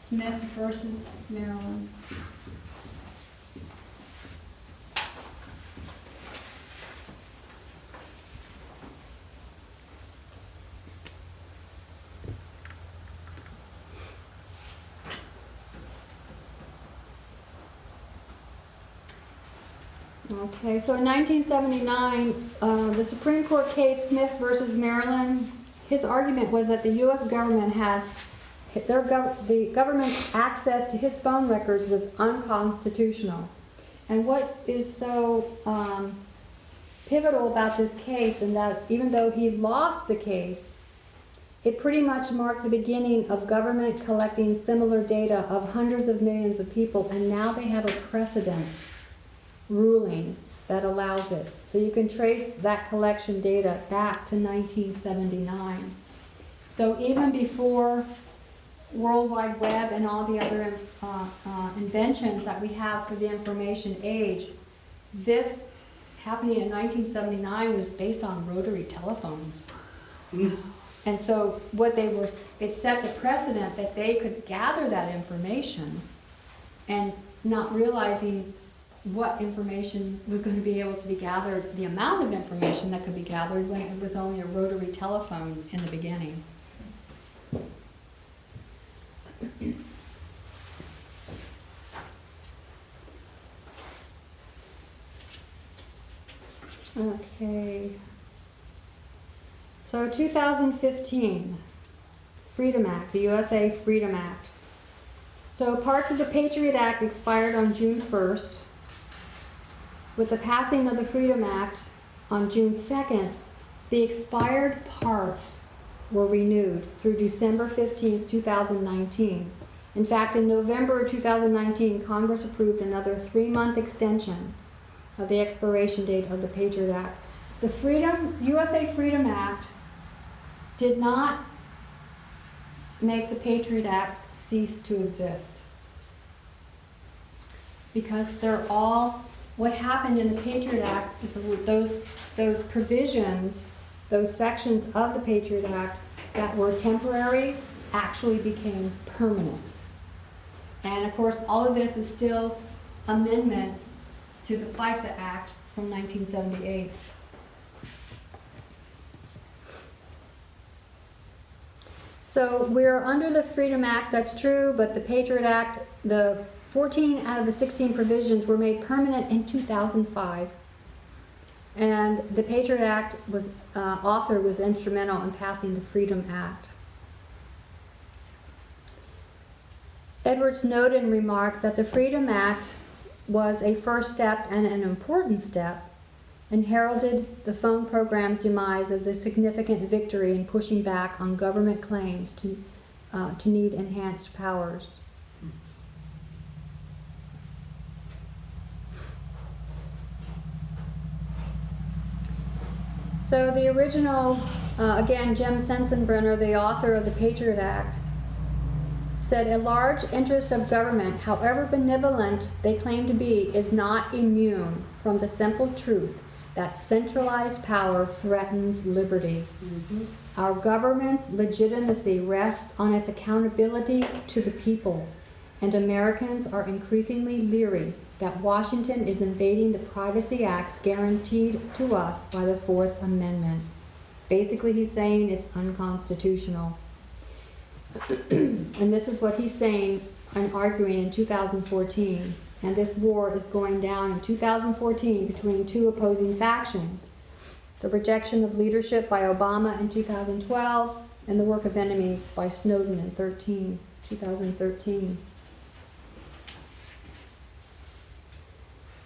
Speaker 1: Smith versus Maryland. Okay, so in 1979, the Supreme Court case Smith versus Maryland, his argument was that the U.S. government had, the government's access to his phone records was unconstitutional. And what is so pivotal about this case, and that even though he lost the case, it pretty much marked the beginning of government collecting similar data of hundreds of millions of people, and now they have a precedent ruling that allows it. So you can trace that collection data back to 1979. So even before World Wide Web and all the other inventions that we have for the information age, this happening in 1979 was based on rotary telephones. And so it set the precedent that they could gather that information and not realizing what information was going to be able to be gathered, the amount of information that could be gathered when it was only a rotary telephone in the beginning. Okay. So 2015, Freedom Act, the USA Freedom Act. So parts of the Patriot Act expired on June 1st. With the passing of the Freedom Act on June 2nd, the expired parts were renewed through December 15th, 2019. In fact, in November 2019, Congress approved another 3-month extension of the expiration date of the Patriot Act. The USA Freedom Act did not make the Patriot Act cease to exist. Because what happened in the Patriot Act is those provisions, those sections of the Patriot Act that were temporary actually became permanent. And of course, all of this is still amendments to the FISA Act from 1978. So we're under the Freedom Act, that's true, but the Patriot Act, the 14 out of the 16 provisions were made permanent in 2005. And the Patriot Act author was instrumental in passing the Freedom Act. Edward Snowden remarked that the Freedom Act was a first step and an important step, and heralded the phone program's demise as a significant victory in pushing back on government claims to need enhanced powers. So the original, again, Jim Sensenbrenner, the author of the Patriot Act, said a large interest of government, however benevolent they claim to be, is not immune from the simple truth that centralized power threatens liberty.
Speaker 3: Mm-hmm.
Speaker 1: Our government's legitimacy rests on its accountability to the people, and Americans are increasingly leery that Washington is invading the privacy acts guaranteed to us by the Fourth Amendment. Basically, he's saying it's unconstitutional. And this is what he's saying and arguing in 2014. And this war is going down in 2014 between two opposing factions. The rejection of leadership by Obama in 2012 and the work of enemies by Snowden in 2013.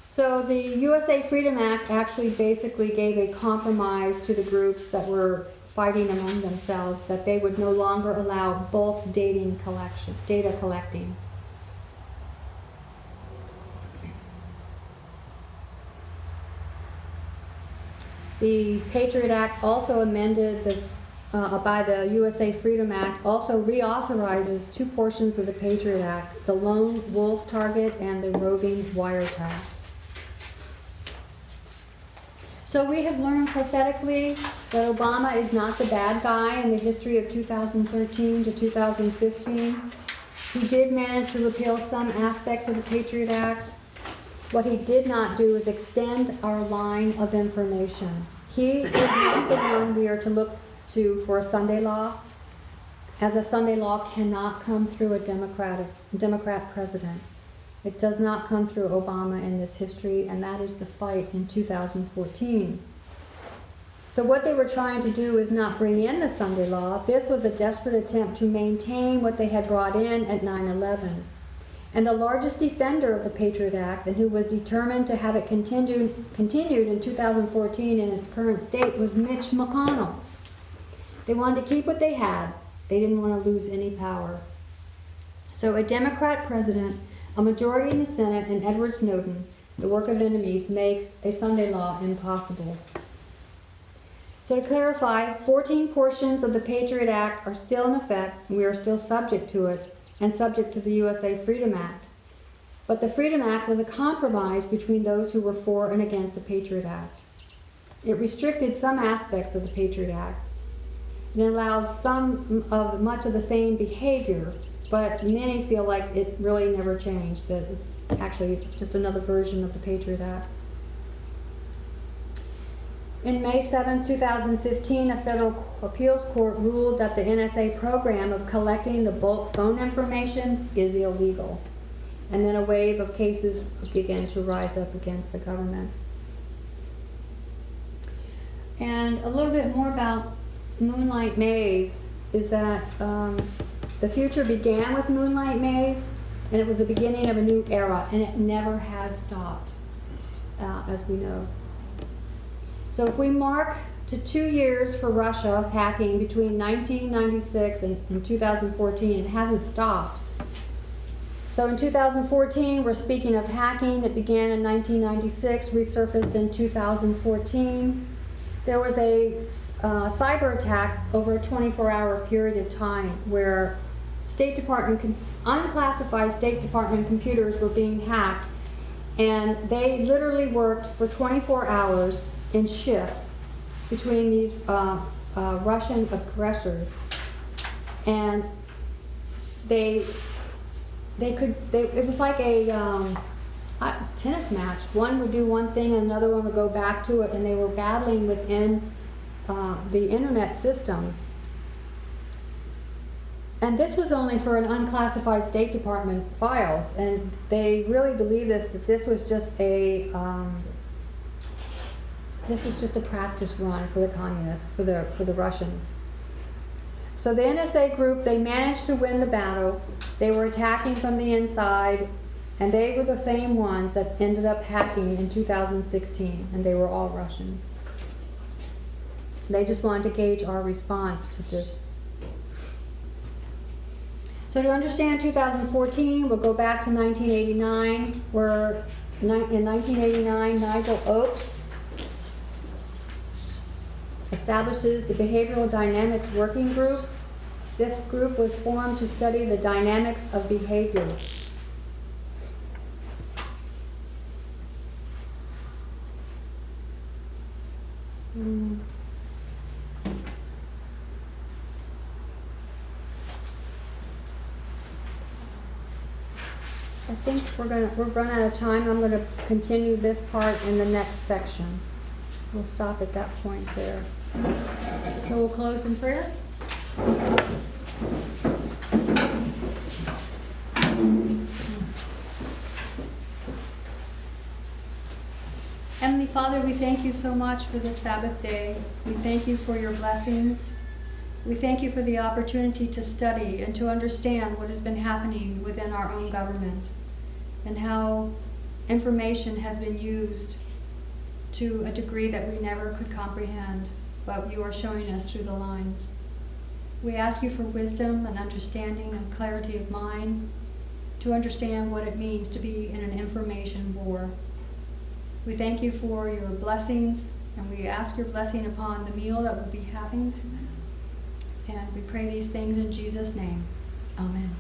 Speaker 1: So the USA Freedom Act actually basically gave a compromise to the groups that were fighting among themselves that they would no longer allow bulk data collecting. The Patriot Act, also amended by the USA Freedom Act, also reauthorizes two portions of the Patriot Act, the lone wolf target and the roving wiretaps. So we have learned prophetically that Obama is not the bad guy in the history of 2013 to 2015. He did manage to repeal some aspects of the Patriot Act. What he did not do is extend our line of information. He is not the one we are to look to for a Sunday law, as a Sunday law cannot come through a Democrat president. It does not come through Obama in this history, and that is the fight in 2014. So what they were trying to do is not bring in the Sunday law. This was a desperate attempt to maintain what they had brought in at 9/11. And the largest defender of the Patriot Act, and who was determined to have it continued in 2014 in its current state, was Mitch McConnell. They wanted to keep what they had. They didn't want to lose any power. So a Democrat president, a majority in the Senate, and Edward Snowden, the work of enemies, makes a Sunday law impossible. So to clarify, 14 portions of the Patriot Act are still in effect, and we are still subject to it, and subject to the USA Freedom Act. But the Freedom Act was a compromise between those who were for and against the Patriot Act. It restricted some aspects of the Patriot Act, and it allowed much of the same behavior, but many feel like it really never changed, that it's actually just another version of the Patriot Act. In May 7, 2015, a federal appeals court ruled that the NSA program of collecting the bulk phone information is illegal. And then a wave of cases began to rise up against the government. And a little bit more about Moonlight Maze is that the future began with Moonlight Maze, and it was the beginning of a new era, and it never has stopped, as we know. So if we mark to 2 years for Russia hacking between 1996 and 2014, it hasn't stopped. So in 2014, we're speaking of hacking that began in 1996, resurfaced in 2014. There was a cyber attack over a 24-hour period of time where unclassified State Department computers were being hacked, and they literally worked for 24 hours in shifts between these Russian aggressors, and it was like a tennis match. One would do one thing and another one would go back to it, and they were battling within the internet system. And this was only for an unclassified State Department files, and they really believe that this was just a practice run for the communists, for the Russians. So the NSA group, they managed to win the battle. They were attacking from the inside, and they were the same ones that ended up hacking in 2016, and they were all Russians. They just wanted to gauge our response to this. So to understand 2014, we'll go back to 1989, where in 1989, Nigel Oakes establishes the Behavioral Dynamics Working Group. This group was formed to study the dynamics of behavior. I think we've run out of time. I'm gonna continue this part in the next section. We'll stop at that point there. So we'll close in prayer. Heavenly Father, we thank you so much for this Sabbath day. We thank you for your blessings. We thank you for the opportunity to study and to understand what has been happening within our own government and how information has been used to a degree that we never could comprehend, but you are showing us through the lines. We ask you for wisdom and understanding and clarity of mind to understand what it means to be in an information war. We thank you for your blessings, and we ask your blessing upon the meal that we'll be having. And we pray these things in Jesus' name. Amen.